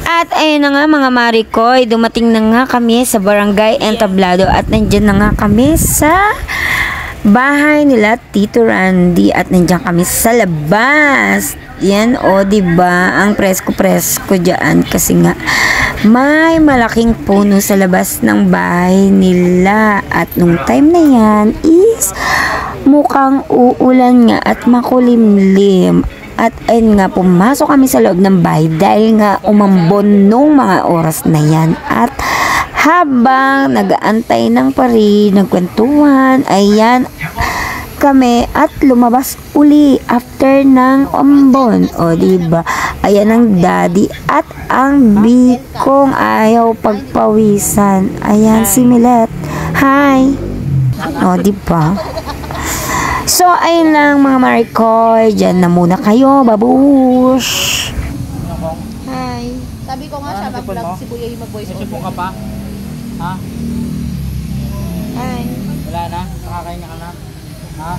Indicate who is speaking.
Speaker 1: At ayun na nga mga Marikoy, dumating na nga kami sa Barangay Entablado at nandyan na nga kami sa bahay nila Tito Randy at nandiyan kami sa labas. Yan o, diba? Ang presko-presko dyan kasi nga may malaking puno sa labas ng bahay nila. At nung time na yan is mukhang uulan nga at makulimlim. At ayun nga, pumasok kami sa loob ng bahay dahil nga umambon nung mga oras na yan. At habang nag-aantay ng pari, nagkwentuhan, ayan kami at lumabas uli after ng ambon. O diba? Ayan ang daddy at ang bikong ayaw pagpawisan. Ayan si Milet. Hi! O diba? So, ayun lang mga Marikoy. Diyan na muna kayo. Babush!
Speaker 2: Hi. Sabi ko nga siya, mag-vlog si Kuya yung mag-voice over.
Speaker 3: Sipong ka pa? Ha?
Speaker 2: Hi.
Speaker 3: Wala na? Nakakain ka na? Ha?